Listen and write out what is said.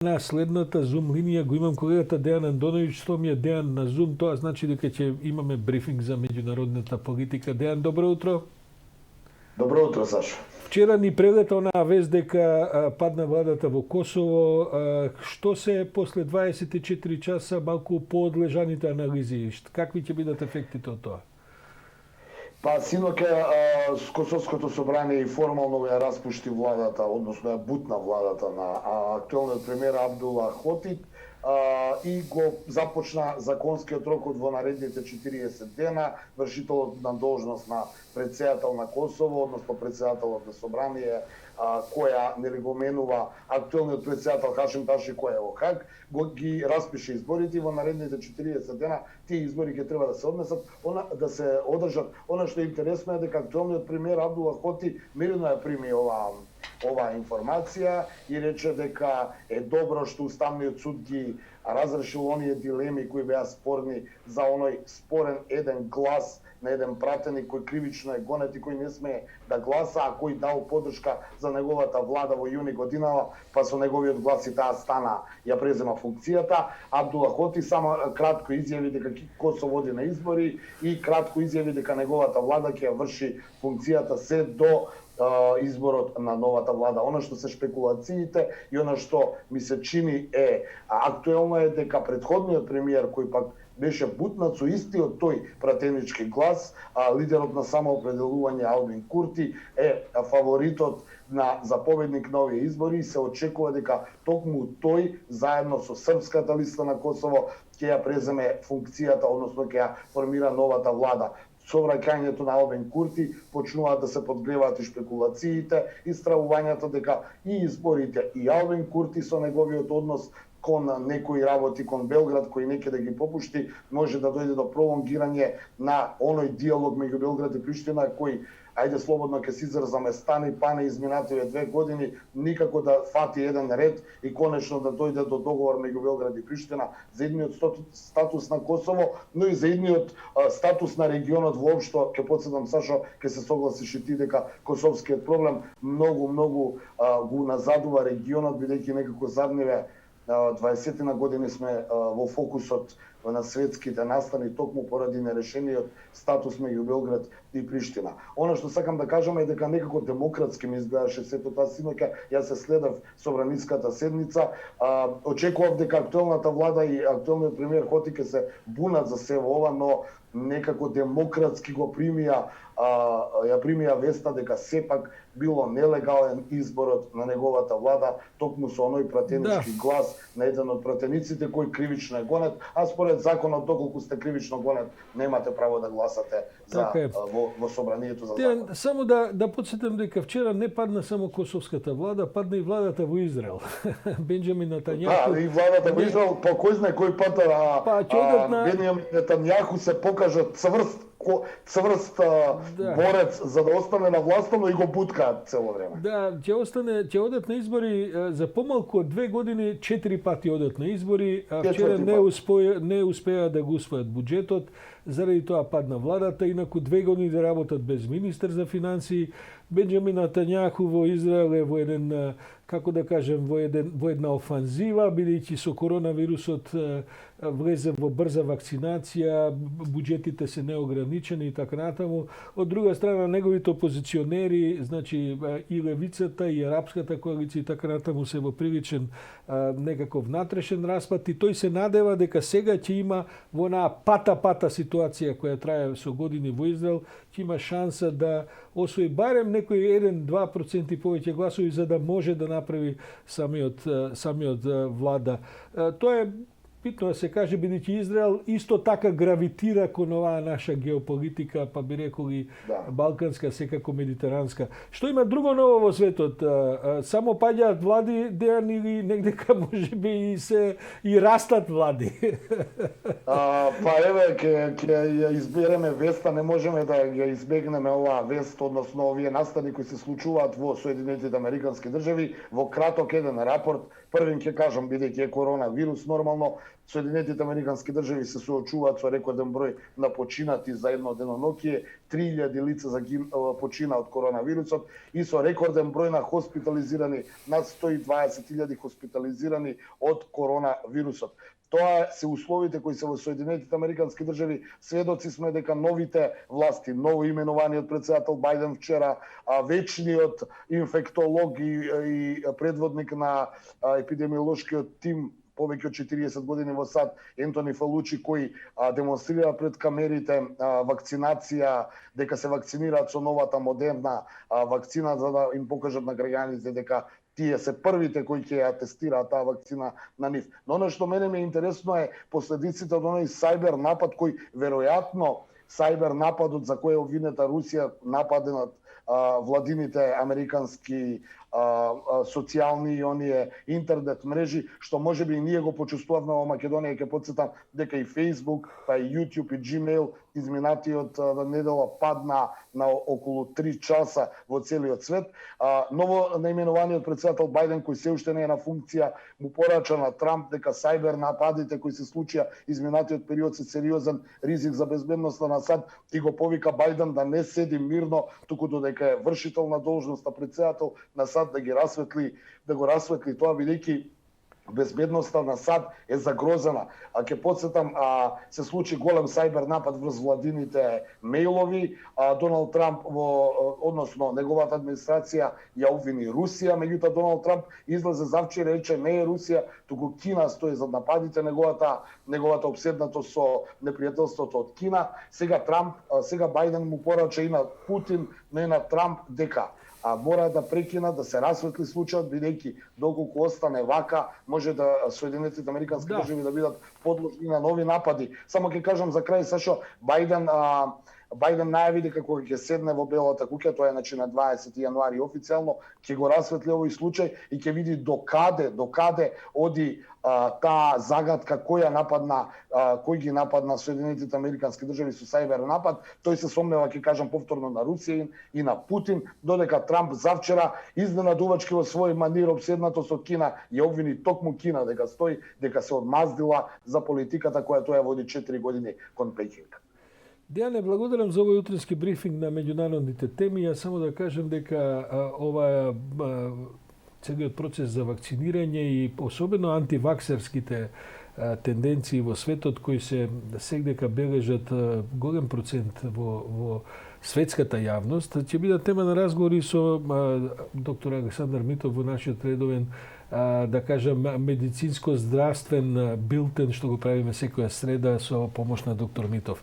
На следната Zoom линија го имам колегата Дејан Андоновиќ, што ми е Дејан на Zoom, тоа значи дека ќе имаме брифинг за меѓународната политика. Дејан, добро утро. Добро утро, Сашо. Вчера ни прелета онаа вест дека падна владата во Косово. Што се после 24 часа малку поодлежаните анализи? Какви ќе бидат ефектите од тоа? Па синоќа Косовското собрание и формално ја распушти владата, односно ја бутна владата на актуелниот премиер Абдула Хотик и го започна законскиот рок во наредните 40 дена. Вршителот на должност на претседател на Косово, односно претседателот на собрание, која нели го менува актуелниот претседател Хашим Таши, кој е во Хаг, ги распише изборите во наредните 40 дена. Тие избори ќе треба да се однесат, да се одржат. Она што е интересно е дека актуелниот премиер Абдула Хоти мирно ја прими оваа информација и рече дека е добро што Уставниот суд ги разрешил оние дилеми кои беа спорни за оној спорен еден глас на еден пратеник кој кривично е гонет и кој не смее да гласа, а кој дал поддршка за неговата влада во јуни годинава, па со неговиот глас и таа стана, ја презема функцијата. Абдула Хоти само кратко изјави дека Косово води на избори и кратко изјави дека неговата влада ќе ја врши функцијата се до изборот на новата влада. Она што се шпекулациите и она што ми се чини е актуелно е дека претходниот премиер кој пак беше бутнат со истиот тој пратенички глас, лидерот на самоопределување Албин Курти е фаворитот за победник на овие избори и се очекува дека токму тој заедно со српската листа на Косово ќе ја преземе функцијата, односно ќе ја формира новата влада. Со враќањето на Албин Курти почнуваат да се подгреваат и шпекулациите и стравувањето дека и изборите и Албин Курти со неговиот однос кон некои работи кон Белград кои неќе да ги попушти, може да дојде до пролонгирање на оној диалог меѓу Белград и Приштина кој, ајде слободно ќе се изразаме, стани пане изминативе 2 години, никако да фати еден ред и конечно да дојде до договор меѓу Белград и Приштина за едниот статус на Косово, но и за едниот статус на регионот воопшто. Ќе подсетам, Сашо, ќе се согласиш и ти дека косовскиот проблем многу го назадува регионот, бидејќи некако задниве 20 на години сме во фокусот на светските настани токму поради нерешениот статус меѓу Белград и Приштина. Она што сакам да кажам е дека некако демократски ми изгледаше сето таа синоќа. Јас се следев собраниската седница, очекував дека актуелната влада и актуелниот премиер Хоти ќе се бунат за се ова, но некако демократски го ја примија веста дека сепак било нелегален изборот на неговата влада, токму со оној пратенички глас на еден од пратениците кој кривично е гонет, а според законот доколку сте кривично гонет немате право да гласате за во собранието за закон. Само да подсетам дека вчера не падна само косовската влада, падна и владата во Израел. Бенџамин Нетањаху. Да, и владата во Израел, по кој знае кој пат Бенџамин Нетањаху се покажа цврст борец за да остане на власта, но и го буткаат цело време. Да, ќе одат на избори за помалку од 2 години, 4 пати одат на избори, а вчера не успеа да го усвојат буџетот, заради тоа падна владата, инаку 2 години да работат без министер за финансии. Бенџамин Нетањаху во Израел е во еден, како да кажем, во една офанзива, бидејќи со коронавирусот влезе во брза вакцинација, буџетите се неограничени и така натаму. Од друга страна, неговите опозиционери, значи и левицата, и арапската коалиција и така натаму се во приличен некаков внатрешен распад и тој се надева дека сега ќе има во онаа пата ситуација која трае со години во Израел, ќе има шанса да освои барем некои 1-2% повеќе гласови за да може да направи самиот влада. Тоа е битно да се каже, бидејќи Израел исто така гравитира кон оваа наша геополитика, па би реколи балканска, секако медитеранска. Што има друго ново во светот? Само паѓаат влади, Дејан, или негдека можеби и растат влади? Па еве, ќе ја избереме веста, не можеме да ја избегнеме оваа вест, односно овие настани кои се случуваат во Соединетите Американски држави. Во краток еден рапорт Првен ќе кажам, бидејќи е коронавирус, нормално Соединетите Американски држави се соочуваат со рекорден број на починати за едно деноноќие, 3000 лица почина од коронавирусот и со рекорден број на хоспитализирани, над 120.000 хоспитализирани од коронавирусот. Тоа се условите кои се во Соединетите Американски држави. Сведоци сме дека новите власти, ново именуваниот претседател Бајден вчера, вечниот инфектолог и предводник на епидемиолошкиот тим повеќе од 40 години во САД, Ентони Фалучи, кои демонстрира пред камерите вакцинација, дека се вакцинираат со новата модерна вакцина, за да им покажат на граѓаните дека тие се првите кои ќе ја тестираат таа вакцина на нив. Но оно што мене ме интересно е последиците од оној сајбер напад кој веројатно сајбер нападот за кој е обвинета Русија, нападенат владините американски социјални и оние интернет мрежи, што можеби и ние го почувствувавме во Македонија. Ќе потсетам дека и Facebook, па и YouTube и Gmail изминатиот недела падна на околу 3 часа во целиот свет. Ново наименуваниот претседател Бајден, кој се уште не е на функција, му порача на Трамп дека сајбер нападите кои се случија изминатиот период се сериозен ризик за безбедноста на САД и го повика Бајден да не седи мирно, туку додека е вршител на должноста претседател на САД да го расветли тоа, бидејќи безбедноста на САД е загрозена. Ќе потсетам, се случи голем сајбер напад врз владините мејлови. Доналд Трамп односно неговата администрација ја обвини Русија, меѓутоа Доналд Трамп излезе завчера и рече не е Русија, туку Кина стои за нападите, неговата обседнатост со непријателството од Кина. Сега Бајден му порача и на Путин, но и на Трамп дека мора да прекинат, да се расветли случајот, бидејќи доколку остане вака, може да Соединетите Американски држави да бидат подложни на нови напади. Само ќе кажам за крај, Сашо, Бајден најави дека кога ќе седне во Белата куќа, тоа е на 20 јануари официјално, ќе го расветли овој случај и ќе види докаде оди таа загадка кој ги нападна Соединетите Американски држави со сајбер напад. Тој се сомнева, ќе кажам повторно, на Русија и на Путин, додека Трамп завчера изненадувачки во свој манир обседнатост од Кина ја обвини токму Кина дека се одмаздила за политиката која тоа води 4 години кон Пекинг. Дејане, благодарам за овој утрински брифинг на меѓународните теми. Јас само да кажем дека ова целиот процес за вакцинирање и особено антиваксерските тенденции во светот кои се сегдека бележат голем процент во светската јавност, ќе бидат тема на разговори со доктор Александар Митов во нашиот редовен да кажам медицинско-здравствен билтен што го правиме секоја среда со помош на доктор Митов.